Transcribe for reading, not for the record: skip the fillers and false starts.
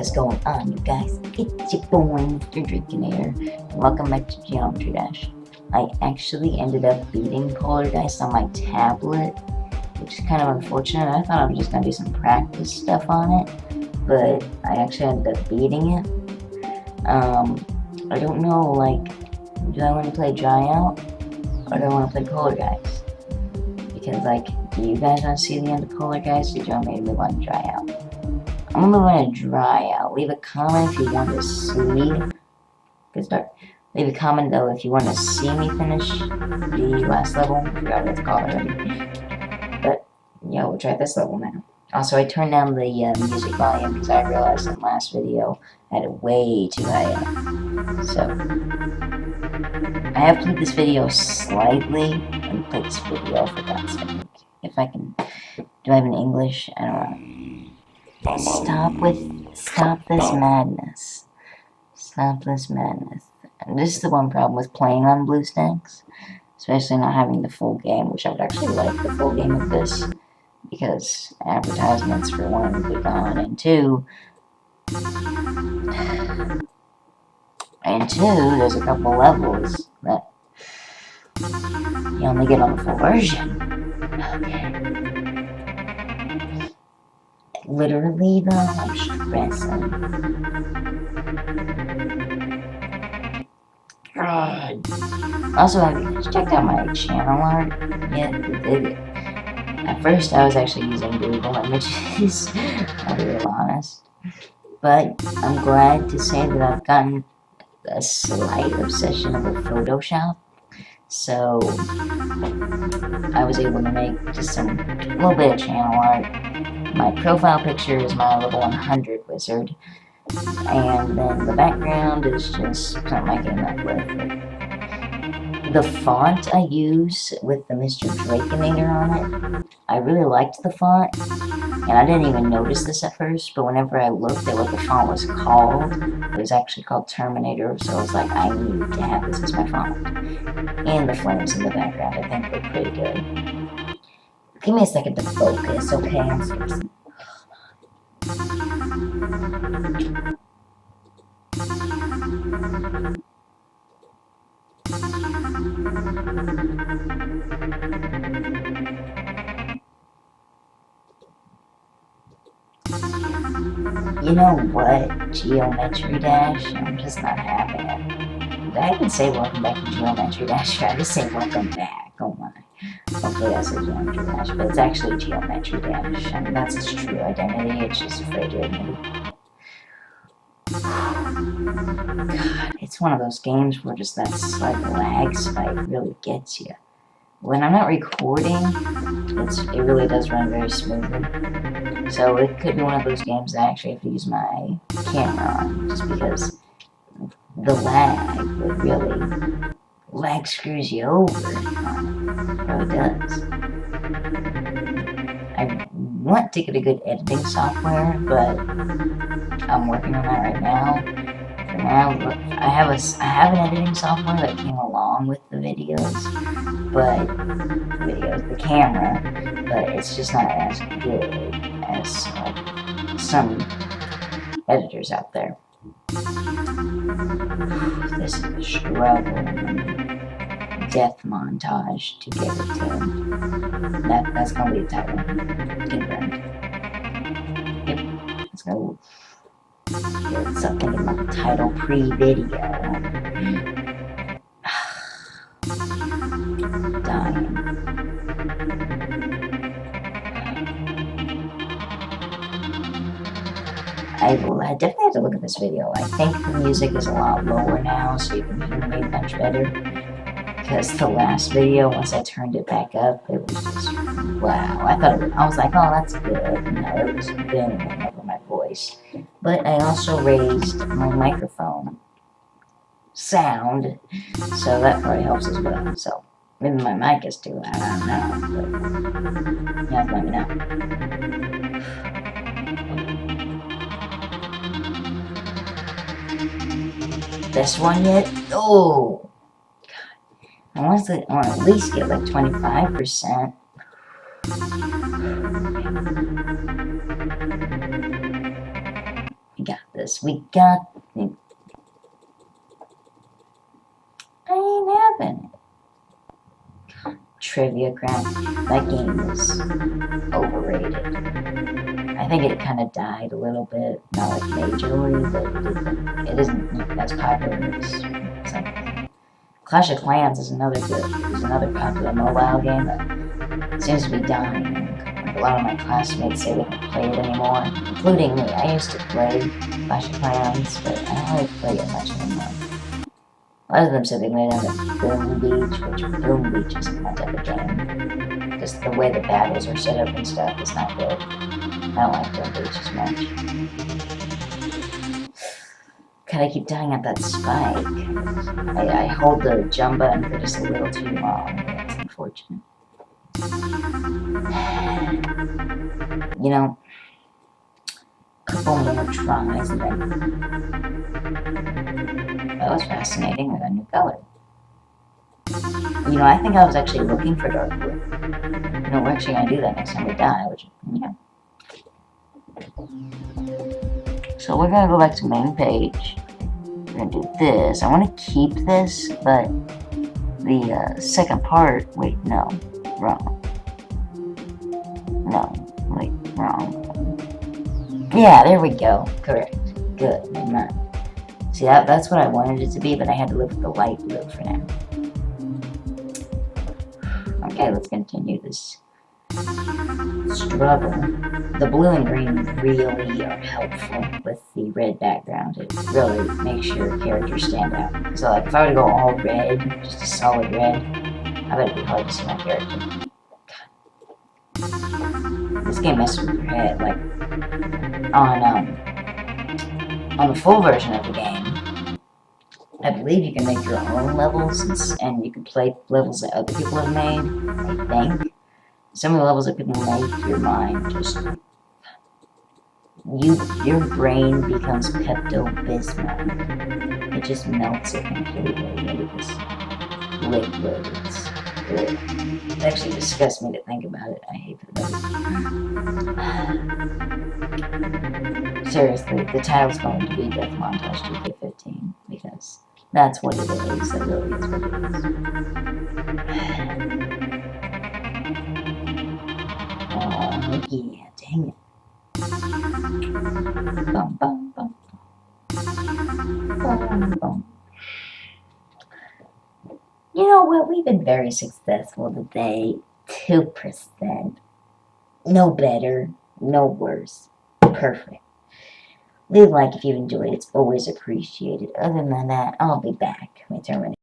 What's going on, you guys? It's your boy, Mr. Drinking. Welcome back to Geometry Dash. I actually ended up beating Poltergeist on my tablet, which is kind of unfortunate. I thought I was just going to do some practice stuff on it, but I actually ended up beating it. I don't know, like, do I want to play Tryout, or do I want to play Poltergeist? Because, like, do you guys want to see the end of Poltergeist, or do you want me to move on to Tryout? I'm gonna want to dry out. Leave a comment if you want to see. Good start. Leave a comment though if you want to see me finish the last level. I forgot what it's called already. But yeah, we'll try this level now. Also, I turned down the music volume because I realized in the last video I had it way too high up. So I have played this video slightly. And played this video for God's sake. If I can, do I have an English? I don't know. Stop this madness. Stop this madness. And this is the one problem with playing on BlueStacks, especially not having the full game, which I would actually like the full game of this, because advertisements for one would be gone, and two, there's a couple levels that you only get on the full version. Okay. Literally though, I'm stressing. God. Also, have you guys checked out my channel art? Yeah, at first I was actually using Google Images, I'll be real honest. But I'm glad to say that I've gotten a slight obsession with Photoshop. So I was able to make just a little bit of channel art. My profile picture is my level 100 wizard, and then the background is just something I came up with. The font I use with the Mr. Drakinator on it, I really liked the font, and I didn't even notice this at first, but whenever I looked at what the font was called, it was actually called Terminator, so I was like, I need to have this as my font. And the flames in the background, I think, look pretty good. Give me a second to focus, okay? I'm serious. You know what? Geometry Dash? I'm just not having it. Did I even say welcome back to Geometry Dash? I just say welcome back. Oh my. Hopefully that's a Geometry Dash, but it's actually Geometry Dash. I mean, that's its true identity. It's just afraid to admit it. God, it's one of those games where just that slight lag spike really gets you. When I'm not recording, it really does run very smoothly. So it could be one of those games that I actually have to use my camera on, just because the lag would really, lag screws you over. It really does. I want to get a good editing software, but I'm working on that right now. For now, I have an editing software that came along with the videos, the camera, but it's just not as good as some editors out there. This is a struggle. Death montage to get it to. That's gonna be the title. Confirmed. Yep. Let's go get something in my title pre-video. Dying. I definitely have to look at this video. I think the music is a lot lower now, so you can hear me much better. Because the last video, once I turned it back up, it was just, wow. I was like, oh, that's good. No, it was booming over my voice. But I also raised my microphone sound, so that probably helps as well. So maybe my mic is too loud, I don't know. But yeah, let me know. This one yet? Oh! I want to at least get like 25%. got this. We got... I ain't having it. Trivia crap. That game is overrated. I think it kind of died a little bit. Not like majorly, but it isn't as popular as something. Clash of Clans is another popular mobile game that seems to be dying. Like a lot of my classmates say they don't play it anymore, including me. I used to play Clash of Clans, but I don't really play it much anymore. A lot of them said they made it on Boom Beach, which Boom Beach isn't that type of game. Just the way the battles are set up and stuff is not good. I don't like Boom Beach as much. God, I keep dying at that spike. I hold the jump button for just a little too long. That's unfortunate. You know, a couple more tries and then... That was fascinating. I got a new color. You know, I think I was actually looking for dark blue. You know, we're actually going to do that next time we die, which, yeah. So we're going to go back to main page. We're going to do this. I want to keep this, but the second part... Wait, no. Wrong. No. Wait, wrong. Yeah, there we go. Correct. Good. Never mind. See, that's what I wanted it to be, but I had to live with the light blue for now. Okay, let's continue this struggle. The blue and green really are helpful with the red background. It really makes your characters stand out. So, like, if I were to go all red, just a solid red, I bet it'd be hard to see my character. God. This game messes with your head. Like, on the full version of the game, I believe you can make your own levels, and you can play levels that other people have made, I think. Some of the levels that people make, your mind just... your brain becomes Pepto-Bismol. It just melts it completely into this liquid. It actually disgusts me to think about it. I hate it. Seriously, the title's going to be Death Montage 2K15, because that's what it is. That really is what it is. Oh, yeah, dang it. Bum, bum, bum. Bum, bum. You know what? We've been very successful today. 2%. No better, no worse. Perfect. Leave a like if you enjoyed. It's always appreciated. Other than that, I'll be back. Let me turn